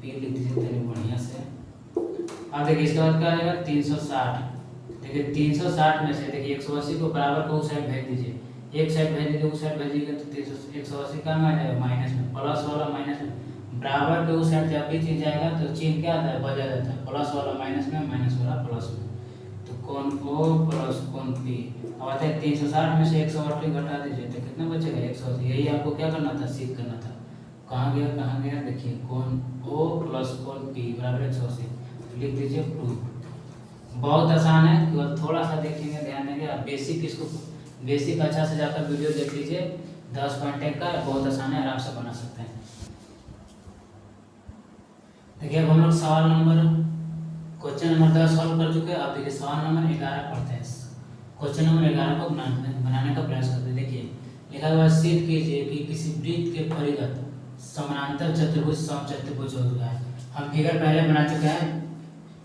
लिख दीजिए तनी बढ़िया से। अब देखिए इसके बाद क्या आएगा 360। देखिए 360 में से देखिए 180 को बराबर को उस साइड भेज दीजिए, एक साइड भेज दीजिए उस साइड भेजिएगा तो 180 का आ जाएगा माइनस में, प्लस वाला माइनस में, बराबर के उस साइड जब भी चीज जाएगा तो चिन्ह क्या आता है बदल जाता है, प्लस वाला माइनस में, माइनस वाला प्लस में। तो कोण ओ प्लस कोण पी। अब आता है 360 में से 180 घटा दीजिए तो कितना बचेगा 180। यही आपको क्या करना था, सीख करना था। कहाँ गया देखिए कोण ओ प्लस कोण पी बराबर 180, लिख दीजिए प्रूफ। बहुत आसान है, केवल थोड़ा सा देखेंगे, ध्यान देंगे। आप बेसिक अच्छा से जाकर वीडियो देख लीजिए, 10.1 का बहुत आसान है, आराम से बना सकते हैं। देखिए अब हम लोग सवाल नंबर क्वेश्चन नंबर 10 सॉल्व कर चुके हैं। अब देखिए सवाल नंबर 11 पढ़ते हैं। क्वेश्चन नंबर 11 को बनाने का प्रयास करते हैं। देखिए लिखा हुआ सिद्ध कीजिए कि किसी वृत्त के परिगत समानांतर चतुर्भुज समचतुर्भुज होता है। हम फिगर पहले बना चुके हैं,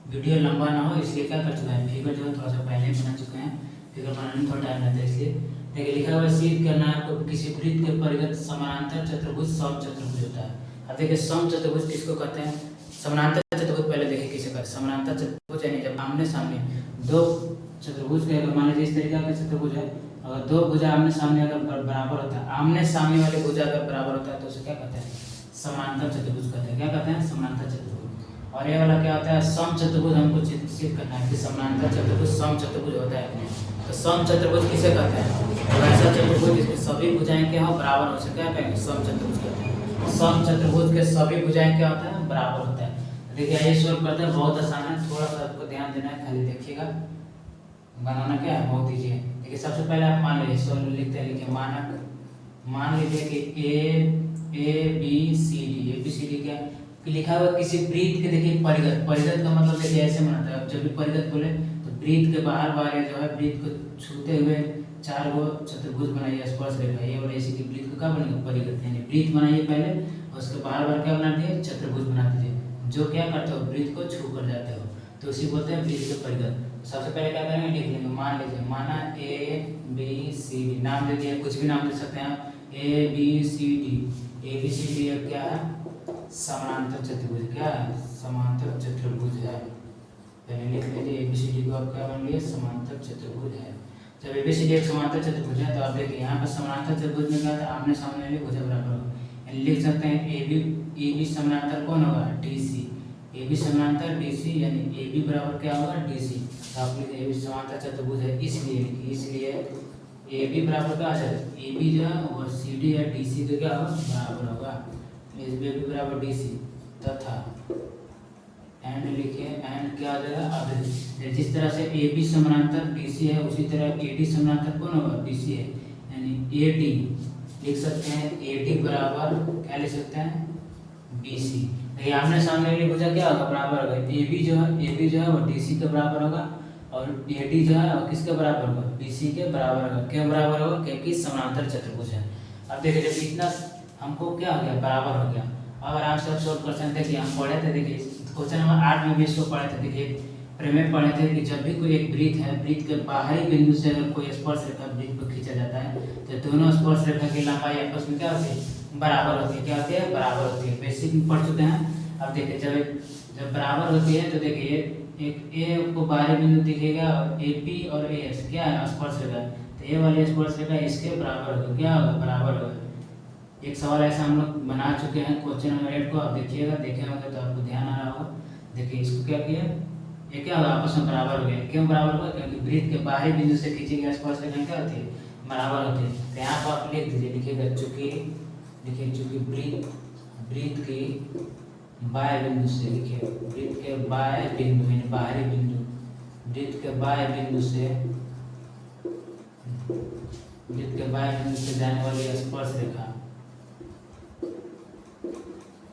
वीडियो लंबा ना हो इसलिए क्या कर चुके हैं, फिगर जो है थोड़ा सा पहले बना चुके हैं, फिगर बनाने में थोड़ा टाइम लगता है इसलिए। देखिए लिखा हुआ सिद्ध करना है आपको किसी वृत्त के परिगत समानांतर चतुर्भुज समचतुर्भुज होता है। अब देखिए समचतुर्भुज किसको कहते हैं, समानांतर चतुर्भुज पहले देखिए किसे कहते हैं। समानांतर चतुर्भुज यानी जब आमने सामने दो चतुर्भुज के, अगर मान लीजिए इस तरीके का चतुर्भुज है, अगर दो भुजा आमने सामने अगर बराबर होता है, आमने सामने वाले भुजा अगर बराबर होता है तो उसे क्या कहते हैं, समानांतर चतुर्भुज कहते हैं। क्या कहते हैं, समानांतर चतुर्भुज। और ये वाला क्या होता है, समचतुर्भुज। हमको सिद्ध करना है कि समानांतर चतुर्भुज समचतुर्भुज होता है। तो समचतुर्भुज किसे कहते हैं, ऐसा चतुर्भुज जिसमें सभी भुजाएं क्या हो बराबर हो, क्या कहेंगे, समचतुर्भुज कहते हैं। समचतुर्भुज के सभी भुजाएं क्या होता है, बराबर होता है। देखिए ये सॉल्व करते हैं, बहुत आसान है, थोड़ा सा आपको ध्यान देना है, खाली देखिएगा। बनाना क्या है बहुत ईजी है। देखिए सबसे पहले आप मान लीजिए सॉल्व लिखते हैं, लिखिए मानक। मान लीजिए कि ए बी सी डी क्या कि लिखा हुआ किसी वृत्त के, देखिए परिगत का मतलब देखिए ऐसे बनाता है। अब जब भी परिगत बोले तो वृत्त के बाहर जो है वृत्त को छूते हुए 4 गो चतुर्भुज बनाइए, स्पर्श रेखा, ये वाला इसी की वृत्त को क्या बनेगा, परिगत। यानी वृत्त बनाइए पहले और उसके बाहर क्या बना दिए, चतुर्भुज बना दीजिए, जो क्या करते हो वृत्त को छू कर जाते हो, तो उसी बोलते हैं वृत्त के परिगत। सबसे पहले क्या करेंगे, लिख लेंगे। मान लीजिए माना ए बी सी डी, नाम दे दिए, कुछ भी नाम दे सकते हैं आप, ए बी सी डी क्या है, समानांतर चतुर्भुज। क्या है, समांतर चतुर्भुज है। पहले लिख लीजिए ए बी सी डी को आप क्या बन गया, समांतर चतुर्भुज है। जब ए बी सी डी एक समांतर चतुर्भुज है तो आप देखिए यहाँ पर समांतर चतुर्भुज में क्या था, आमने सामने भी भुजा बराबर होगा। लिख सकते हैं ए बी समानांतर कौन होगा, डी सी। ए बी समानांतर डी सी, यानी ए बी बराबर क्या होगा, डी सी। तो आप लिखिए ए बी समांतर चतुर्भुज है, इसलिए ए बी बराबर क्या आ जाएगा, ए बी जो है और सी डी है डी सी तो क्या होगा, बराबर होगा ए बी बराबर डी सी। तथा एंड लिखिए, एंड क्या आ जाएगा, अब जिस तरह से ए बी समानांतर डी सी है उसी तरह ए डी समानांतर कौन होगा, डी सी है। यानी ए डी लिख सकते हैं, ए डी बराबर क्या लिख सकते हैं, बी सी। देखिए आमने सामने वाली भुजा क्या होगा, बराबर होगा। ए बी जो है वो डी सी के बराबर होगा और ए डी जो है वो किसके बराबर होगा, बी सी के बराबर होगा। क्यों बराबर होगा, क्योंकि समानांतर चतुर्भुज है। अब देखिए जब इतना हमको क्या हो गया, बराबर हो गया। अब आराम से आप सॉल्व कर सकते हैं। देखिए हम पढ़े थे, देखिए क्वेश्चन नंबर 8 में भी इसको पढ़े थे। देखिए प्रमेय पढ़े थे कि जब भी कोई एक वृत्त है, वृत्त के बाहरी बिंदु से अगर कोई स्पर्श रेखा वृत्त को खींचा जाता है तो दोनों स्पर्श रेखा की लंबाई आपस में क्या होती है, बराबर होती है। क्या होती है, बराबर होती है। बेसिक में पढ़ चुके हैं। अब देखिए जब बराबर होती है तो देखिए एक ए को बाहरी बिंदु दिखेगा और ए पी और ए एस क्या है, स्पर्श रेखा। तो ए वाली स्पर्श रेखा इसके बराबर होगी, क्या होगा, बराबर होगा। एक सवाल ऐसा हम लोग बना चुके हैं क्वेश्चन नंबर 8 को, आप देखिएगा, देखे होंगे तो आपको ध्यान आ रहा होगा। देखिए इसको क्या किया, ये क्या होगा, आपस में बराबर हो गया। क्यों बराबर हुआ, क्योंकि वृत्त के बाहरी बिंदु से खींची गई स्पर्श रेखा क्या होती है, बराबर होती है। तो यहाँ पर आप लिख दीजिए, लिखिएगा चूंकि वृत्त की बाह्य बिंदु से, लिखिए वृत्त के बाह्य बिंदु यानी बाहरी बिंदु, वृत्त के बाह्य बिंदु से जाने वाली स्पर्श रेखा,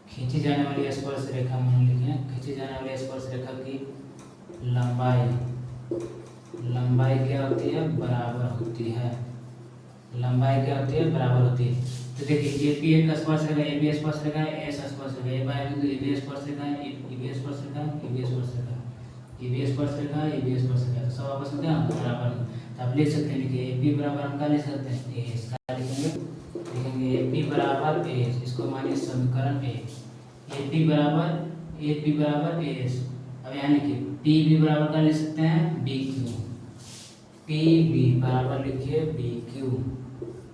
खींची जाने वाली स्पर्श रेखा मान लीजिए, खींची जाने वाली स्पर्श रेखा की लंबाई क्या होती है, बराबर होती है। लंबाई क्या होती है, बराबर होती है। तो देखिए ए पी एक स्पर्श रेखा, ए बी स्पर्श रेखा है, एस स्पर्श रेखा, ए बाह्य बिंदु ए बी स्पर्श रेखा है, ए बी स्पर्श रेखा है, ए बी स्पर्श रेखा। ये भी स्पर्श रेखा है, ये भी स्पर्श रेखा है, तो सब आपस में क्या बराबर है। तो आप लिख सकते हैं, देखिए ए पी बराबर हम क्या लिख सकते हैं, ए इसका लिखेंगे ए पी बराबर ए, इसको मानिए समीकरण ए पी बराबर ए एस। अब यहाँ लिखिए पी बी बराबर क्या लिख सकते हैं, बी क्यू, पी बी बराबर लिखिए बी क्यू,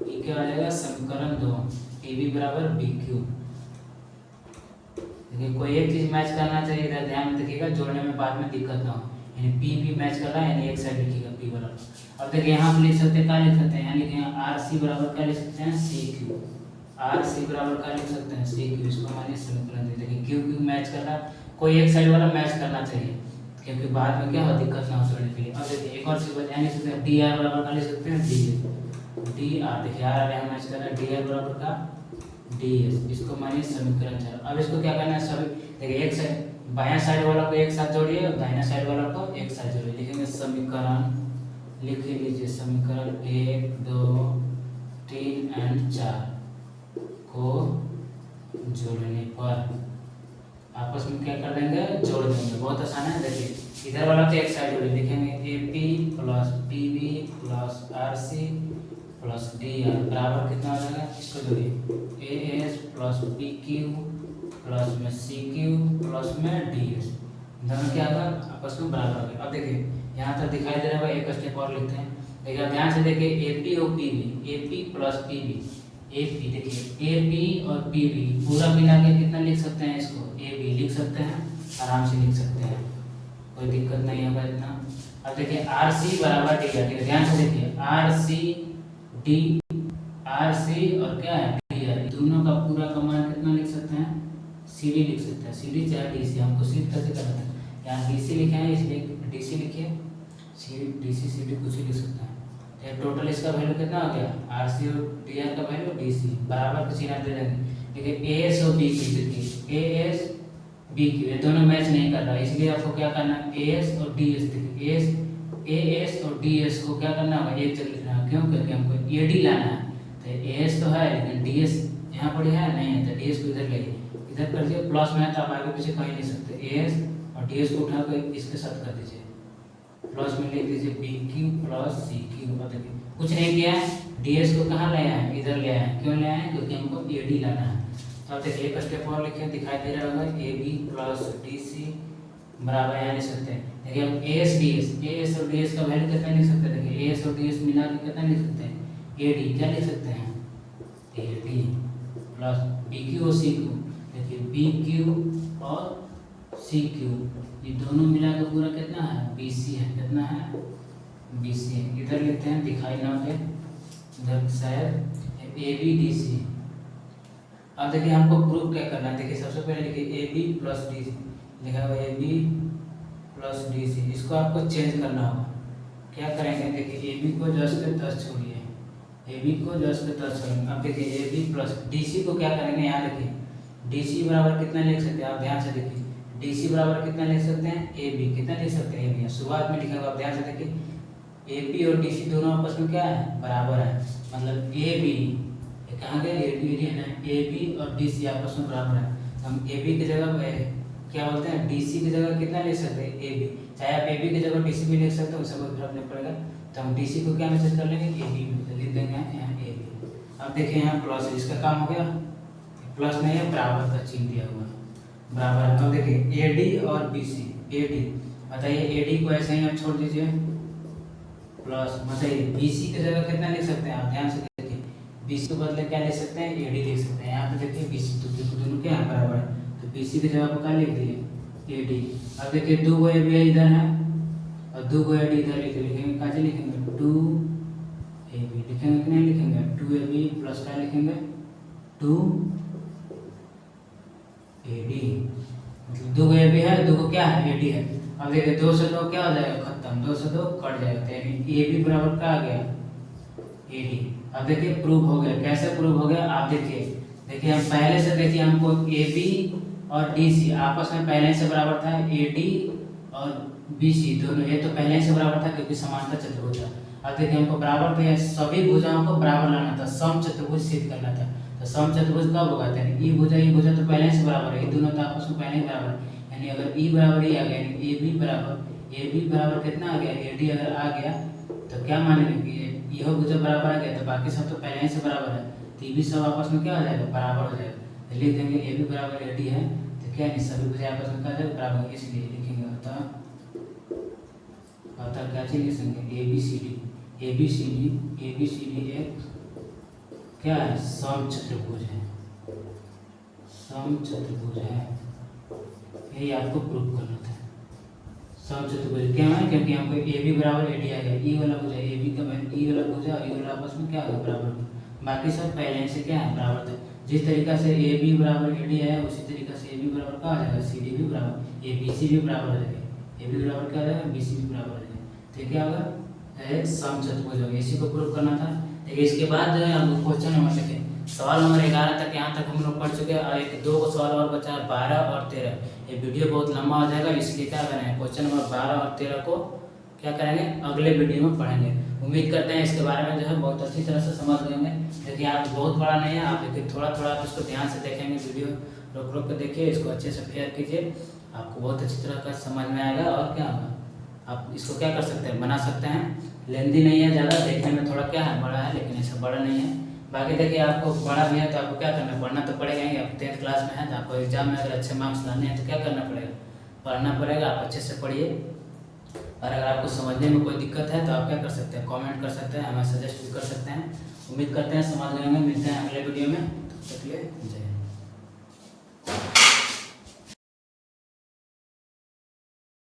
ये क्या आ जाएगा समीकरण 2, पी बी बराबर बी क्यू। देखिए कोई एक चीज मैच करना चाहिए, इधर ध्यान में देखिएगा, जोड़ने में बाद में दिक्कत ना हो, यानी पी भी मैच कर रहा है, यानी एक साइड लिखिएगा पी बराबर। अब देखिए यहाँ पे लिख सकते हैं, क्या लिख सकते हैं, यहाँ लिखेंगे आर सी बराबर क्या लिख सकते हैं, सी क्यू, आर सी बराबर क्या लिख सकते हैं, सी क्यू, इसको मानिए समीकरण दे। देखिए क्यू क्यू मैच कर रहा है, कोई एक साइड वाला मैच करना चाहिए, क्योंकि बाद में क्या हो दिक्कत ना हो जोड़ने के लिए। अब देखिए एक और चीज यहाँ लिख सकते हैं, डी आर बराबर क्या लिख सकते हैं, डी आर, देखिए आर यहाँ मैच कर रहा है, डी आर बराबर का डी एस, इसको मानिए समीकरण 4। अब इसको क्या करना है, सभी देखिए एक साइड बायां साइड वाला को एक साथ जोड़िए और दाहिना साइड वाला को एक साथ जोड़िए, लिखेंगे समीकरण, लिख लीजिए समीकरण 1 2 3 एंड 4 को जोड़ने पर आपस में क्या कर देंगे, जोड़ देंगे, बहुत आसान है। देखिए इधर वाला तो एक साइड जोड़िए, लिखेंगे A P plus P B plus R C plus D R बराबर कितना हो जाएगा, इसको जोड़िए A S plus P Q plus में सी क्यू प्लस में डी एस, दोनों क्या होगा आपस में बराबर हो गए। अब देखिए यहाँ तक दिखाई दे रहा है, एक स्टेप और लिखते हैं। देखिए ध्यान से देखिए ए पी और P B, A P plus P B, A P, देखिए ए पी और पी बी पूरा मिला के कितना लिख सकते हैं, इसको ए बी लिख सकते हैं, आराम से लिख सकते हैं, कोई दिक्कत नहीं होगा इतना। अब देखिए आर सी बराबर डी आर, ध्यान से देखिए R C D, R C और क्या है डी आर, दोनों का पूरा का मान कितना लिख सकते हैं, सी डी लिख सकते हैं, सी डी चाहे डी सी, हमको सीध कैसे करना है, यहाँ डी सी लिखे हैं इसलिए डी सी लिखिए, C D C C D कुछ ही लिख सकते हैं। तो टोटल इसका वैल्यू कितना हो गया, आर सी और डी आर का वैल्यू डी सी बराबर किसी ना दे देंगे। देखिए ए एस और बी क्यू, देखिए ए एस बी क्यू, ये दोनों मैच नहीं कर रहा है, इसलिए आपको क्या करना है, ए एस और डी एस, देखिए ए एस और डी एस को क्या करना होगा, एक जगह लिखना है, क्यों, क्योंकि हमको ए डी लाना है। तो ए एस तो है लेकिन डी एस यहाँ पर है नहीं है, तो डी एस को इधर ले, इधर कर दिए, प्लस में है तो आप आगे पीछे कहीं नहीं सकते, ए एस और डी एस को उठा कर इसके साथ कर दीजिए, प्लस में लिख दीजिए B Q plus C Q. देखिए कुछ नहीं किया है, डी एस को कहाँ लाया है, इधर ले आए हैं, क्यों ले आए हैं, क्योंकि हमको ए डी लाना है। तो अब देखिए एक स्टेप और लिखे, दिखाई दे रहा होगा A B plus D C बराबर यहाँ लिख सकते हैं। देखिए हम A S D S, A S और डी एस का वैल्यू कितना लिख सकते हैं, देखिए ए एस और डी एस मिला के कितना लिख सकते हैं, ए डी, क्या लिख सकते हैं, A D plus B Q और सी क्यू, देखिए बी क्यू और सी क्यू ये दोनों मिला के पूरा कितना है, बी सी है, कितना है, बी सी है। इधर लिखते हैं, दिखाई ना दे इधर शायद ए बी डी सी। अब देखिए हमको प्रूफ क्या करना है, देखिए सबसे पहले लिखिए A B plus D C, लिखा हुआ A B plus D C, इसको आपको चेंज करना होगा। क्या करेंगे, देखिए ए बी को 10 पे 10 छोड़िए, ए बी को 10 पे 10 छोड़ेंगे। अब देखिए A B plus D C को क्या करेंगे, यहाँ देखिए डी सी बराबर कितना लिख सकते हैं, आप ध्यान से देखिए डी सी बराबर कितना लिख सकते हैं, ए बी, कितना लिख सकते हैं, ए बी शुरुआत में लिखा हुआ, आप ध्यान से देखिए ए बी और डी सी दोनों आपस में क्या है, बराबर है, मतलब ए बी कहाँ गए, ए बी है ना, ए बी और डी सी आपस में बराबर है। हम ए बी की जगह क्या बोलते हैं, डी सी की जगह कितना लिख सकते हैं, ए बी, चाहे आप ए बी की जगह डी सी भी लिख सकते हो, उससे कोई फर्क नहीं पड़ेगा। तो हम डी सी को क्या मैसेज कर लेंगे, ए बी लिख देंगे यहाँ ए बी। अब देखिए यहाँ प्लस है, इसका काम हो गया, प्लस नहीं है, बराबर का चिन्ह दिया हुआ है, बराबर। तो देखिए ए डी और बी सी, ए डी बताइए, ए डी को ऐसे ही आप छोड़ दीजिए, प्लस बताइए बी सी की जगह कितना लिख सकते हैं, आप ध्यान से देखिए बी सी के बदले क्या लिख सकते हैं, ए डी लिख सकते हैं। यहाँ पे देखिए बी सी तो दोनों क्या है, बराबर है, तो बी सी की जगह पर क्या लिख दिए, ए डी। अब देखिए 2 ए बी इधर है और 2 ए डी इधर लिखेंगे, कैसे लिखेंगे, 2 ए बी लिखेंगे कि नहीं लिखेंगे, 2 ए बी प्लस क्या लिखेंगे, 2 ए डी, मतलब 2 ए बी है, 2 क्या है, ए डी है। अब देखिए 2 से 2 क्या हो जाएगा, खत्म, 2 से 2 कट जाएगा, तो ए बी बराबर क्या आ गया, ए डी। अब देखिए प्रूफ हो गया, कैसे प्रूफ हो गया, आप देखिए हम पहले से देखिए हमको ए बी और डी सी आपस में पहले से बराबर था, ए डी और बी सी दोनों ये तो पहले से बराबर था क्योंकि समांतर चतुर्भुज था। अब देखिए हमको बराबर तो सभी भुजाओं को बराबर लाना था, सम चतुर्भुज सिद्ध करना था। तो सम चतुर्भुज कब होगा, ई भुजा तो पहले से बराबर है, ये दोनों तो आपस में पहले ही बराबर है, यानी अगर ई बराबर ई आ गया यानी ए बी बराबर कितना आ गया ए डी अगर आ गया तो क्या मानेंगे कि यह भुजा बराबर आ गया तो बाकी सब तो पहले ही से बराबर है, तो ये भी सब आपस में क्या हो जाएगा बराबर हो जाएगा। तो लिख देंगे ए बी बराबर ए डी है तो क्या नहीं सभी भुजा आपस में क्या हो जाएगा बराबर, इसलिए लिखेंगे अतः क्या चीज लिखेंगे ए बी सी डी एक क्या है समचतुर्भुज है, समचतुर्भुज है, यही आपको प्रूव करना था। समचतुर्भुज क्या है क्योंकि हमको ए बी बराबर ए डी आ गया, ई वाला भुजा ए बी का ई वाला भुजा और ई वाला आपस में क्या होगा बराबर, बाकी सब पहले से क्या है बराबर था। जिस तरीका से ए बी बराबर ए डी है उसी तरीका से ए बी बराबर क्या हो जाएगा सी डी भी बराबर, ए बी सी भी बराबर हो जाएगा, ए बी बराबर क्या हो जाएगा बी सी भी बराबर हो जाएगा, तो क्या होगा समचतुर्भुज होगा। इसी को प्रूव करना था। देखिए इसके बाद जो है हम क्वेश्चन नंबर देखें, सवाल नंबर 11 तक यहाँ तक हम लोग पढ़ चुके हैं और एक दो को सवाल और बचा है 12 और 13। ये वीडियो बहुत लंबा हो जाएगा इसलिए क्या करेंगे क्वेश्चन नंबर 12 और 13 को क्या करेंगे अगले वीडियो में पढ़ेंगे। उम्मीद करते हैं इसके बारे में जो है बहुत अच्छी तरह से समझ लेंगे। देखिए आप बहुत बड़ा नहीं है, आप देखिए थोड़ा थोड़ा आप इसको ध्यान से देखेंगे, वीडियो रोक रोक कर देखिए, इसको अच्छे से फेयर कीजिए, आपको बहुत अच्छी तरह का समझ में आएगा। और क्या होगा आप इसको क्या कर सकते हैं बना सकते हैं, लेंदी नहीं है ज़्यादा, देखने में थोड़ा क्या है बड़ा है लेकिन ऐसा बड़ा नहीं है। बाकी देखिए आपको बड़ा भी है तो आपको क्या करना है पढ़ना तो पड़ेगा ही। आप 10th क्लास में है तो आपको एग्जाम में अगर अच्छे मार्क्स लाने हैं तो क्या करना पड़ेगा पढ़ना पड़ेगा। आप अच्छे से पढ़िए और अगर आपको समझने में कोई दिक्कत है तो आप क्या कर सकते हैं कमेंट कर सकते हैं, हमें सजेस्ट भी कर सकते हैं। उम्मीद करते हैं समझ लेंगे। मिलते हैं अगले वीडियो में, तब तक के लिए जय हिंद।